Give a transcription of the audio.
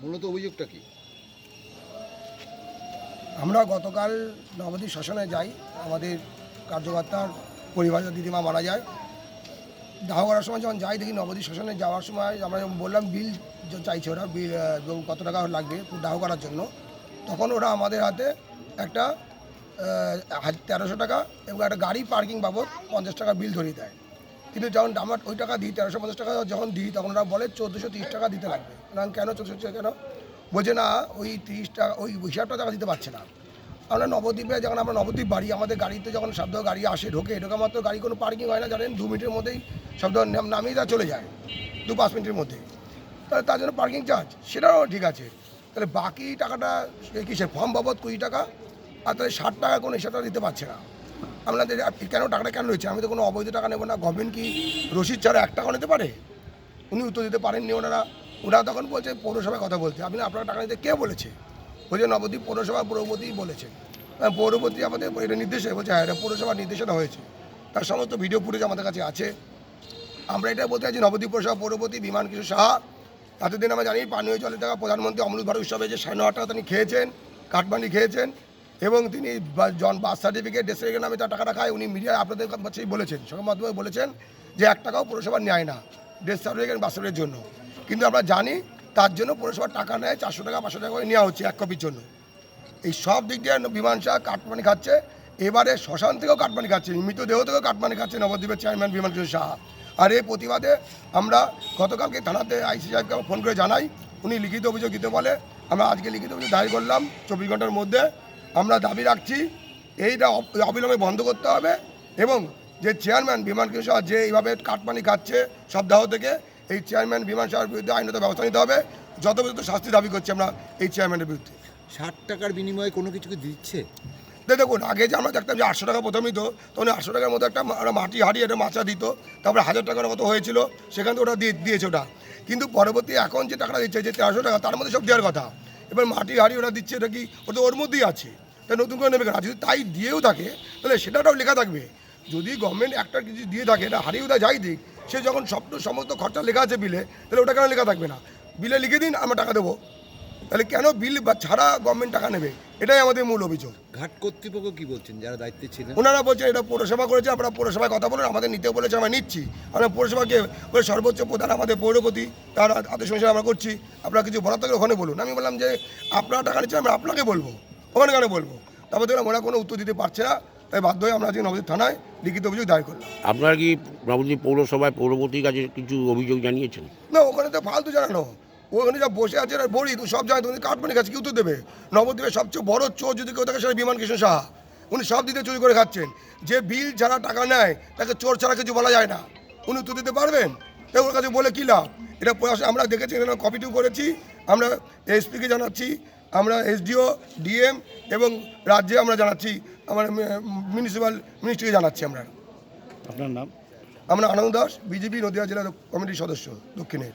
মূলত অভিযোগটা কি? আমরা গতকাল নবদ্বীপ শ্মশানে যাই। আমাদের কার্যকর্তার পরিবারের দিদিমা মারা যায়। দাহ করার সময় যখন যাই দেখি নবদ্বীপ শ্মশানে যাওয়ার সময় আমরা যখন বললাম বিল চাইছে ওরা, বিল কত টাকা লাগবে দাহ করার জন্য, তখন ওরা আমাদের হাতে একটা 1300 টাকা এবং একটা গাড়ি পার্কিং বাবদ 50 টাকা বিল ধরিয়ে দেয়। কিন্তু যখন আমরা ওই টাকা দিই 1350 টাকা যখন দিই তখন ওরা বলে 1430 টাকা দিতে লাগবে। কেন 1430 কেন বলছে না, ওই 30 টাকা ওই হিসাবটা টাকা দিতে পারছে না। আমরা নবদ্বীপে যখন আমরা নবদ্বীপ বাড়ি, আমাদের গাড়িতে যখন শব্দ গাড়ি আসে ঢোকে মাত্র গাড়ি কোনো পার্কিং হয় না, জানেন 2 মিনিটের মধ্যেই শব্দ নামিয়ে তা চলে যায়, 2-5 মিনিটের মধ্যে। তাহলে তার জন্য পার্কিং চার্জ সেটাও ঠিক আছে, তাহলে বাকি টাকাটা কিসের ফর্ম বাবদ 20 টাকা, আর তাহলে 60 টাকা কোনো হিসাবটা দিতে পারছে না। আপনাদের কেন টাকাটা কেন রয়েছে? আমি তো কোনো অবৈধ টাকা নেবো না। গভর্নমেন্ট কি রসিদ ছাড়া 1 টাকা নিতে পারে? উনি উত্তর দিতে পারেননি। ওরা তখন বলছে পৌরসভায় কথা বলতে। আপনি আপনার টাকা নিতে কে বলেছে? বলছে নবদ্বীপ পৌরসভা পৌরপতি বলেছে। পৌরপতি আমাদের এটা নির্দেশে বলছে, হ্যাঁ এটা পৌরসভার নির্দেশনা হয়েছে, তার সমস্ত ভিডিও ফুটেজ আমাদের কাছে আছে। আমরা এটা বলতে চাইছি নবদ্বীপ পৌরসভা পৌরপতি বিমান কিশোর সাহা এতদিন আমরা জানি পানীয় জলে থাকা প্রধানমন্ত্রী অমৃত ভারত উৎসবে যে 9.5 টাকা তিনি খেয়েছেন, কাঠমান্ডি খেয়েছেন, এবং তিনি বার্থ সার্টিফিকেট ডেথ সার্টিফিকেট নামে তার টাকাটা খায়। উনি মিডিয়ায় আপনাদের কাছেই বলেছেন, সংবাদ মাধ্যমে বলেছেন যে 1 টাকাও পৌরসভা নেয় না ডেথ সার্টিফিকেট বার্থ সার্টিফিকেটের জন্য। কিন্তু আমরা জানি তার জন্য পৌরসভার টাকা নেয় 400 টাকা 500 টাকা করে নেওয়া হচ্ছে 1 কপির জন্য। এই সব দিক দিয়ে বিমান শাহ কাটমানি খাচ্ছে। এবারে শ্মশান থেকেও কাটমানি খাচ্ছে, মৃতদেহ থেকেও কাটমানি খাচ্ছে নবদ্বীপের চেয়ারম্যান বিমান কিশোর সাহা। আর এই প্রতিবাদে আমরা গতকালকে থানাতে আইসি সাহেবকে ফোন করে জানাই, উনি লিখিত অভিযোগ দিতে বলে। আমরা আজকে লিখিত অভিযোগ দায়ের করলাম 24 ঘন্টার মধ্যে। আমরা দাবি রাখছি এইটা অবিলম্বে বন্ধ করতে হবে, এবং যে চেয়ারম্যান বিমান কিশোর সাহা যে এইভাবে কাটমানি খাচ্ছে সপ্তাহ থেকে, এই চেয়ারম্যান বিমান সাহার বিরুদ্ধে আইনত ব্যবস্থা নিতে হবে। যথোপযুক্ত শাস্তি দাবি করছি আমরা এই চেয়ারম্যানের বিরুদ্ধে। 60 টাকার বিনিময়ে কোনো কিছুকে দিচ্ছে? দেখুন, আগে যে আমরা দেখতাম যে 800 টাকা প্রথমেই তো, তখন 800 টাকার মধ্যে একটা মাটি হাঁড়ি একটা মাচা দিত, তারপরে 1000 টাকার মতো হয়েছিল, সেখান থেকে ওটা দিয়েছে ওটা। কিন্তু পরবর্তী এখন যে টাকাটা দিচ্ছে যে 1300 টাকা, তার মধ্যে সব দেওয়ার কথা। এবার মাটি হাঁড়ি ওরা দিচ্ছে, এটা কি ওটা ওর মধ্যেই আছে, তাই নতুন করে নেবে কেন? যদি তাই দিয়েও থাকে তাহলে সেটাটাও লেখা থাকবে। যদি গভর্নমেন্ট একটা কিছু দিয়ে থাকে, এটা হারিয়ে ওটা যাই দিক, সে যখন সমস্ত খরচা লেখা আছে বিলে, তাহলে ওটা কেন লেখা থাকবে না? বিলে লিখে দিন আমরা টাকা দেবো, তাহলে কেন বিল ছাড়া গভর্নমেন্ট টাকা নেবে? এটাই আমাদের মূল অভিযোগ। ঘাট কর্তৃপক্ষ কি বলছেন যারা দায়িত্বে ছিলেন? ওনারা বলছেন এটা পৌরসভা করেছে, আমরা পৌরসভায় কথা বলেন, আমাদের নিতে বলেছে, আমরা নিচ্ছি। আমরা পৌরসভাকে বলে সর্বোচ্চ প্রধান আমাদের পৌরপতি, তার আদেশ অনুসারে আমরা করছি। আপনারা কিছু বলার থাকলে ওখানে বলুন। আমি বললাম যে আপনারা টাকা নিচ্ছেন, আমরা আপনাকে বলবো, ওখানে কেন বলবো? তারপর দেখলাম ওরা কোনো উত্তর দিতে পারছে না, তাই বাধ্য হয়ে আমরা আজকে নবদ্বীপ থানায় লিখিত অভিযোগ দায়ের করলাম। আপনারা কি নবদ্বীপ পৌরসভায় পৌরপতির কাছে কিছু অভিযোগ জানিয়েছেন? না, ওখানে তো ফালতু জানানো, ওখানে যা বসে আছে আর বড়ি সব জায়গায় তুমি কাটমানি খাচ্ছে, কি উত্তর দেবে? নবদ্বীপের সবচেয়ে বড় চোর যদি কেউ থাকে সেটা বিমান কিশোর সাহা। উনি সব দিতে চুরি করে খাচ্ছেন। যে বিল ছাড়া টাকা নেয় তাকে চোর ছাড়া কিছু বলা যায় না। উনি উত্তর দিতে পারবেন? ওর কাছে বলে কী লাভ? এটা আমরা দেখেছি, এখানে কপিটিও করেছি, আমরা এসপিকে জানাচ্ছি, আমরা এসডিও ডিএম এবং রাজ্যে আমরা জানাচ্ছি, আমরা মিউনিসিপ্যাল মিনিস্ট্রিকে জানাচ্ছি। আমরা আপনার নাম? আমরা আনন্দ দাস, বিজেপি নদীয়া জেলা কমিটির সদস্য দক্ষিণের।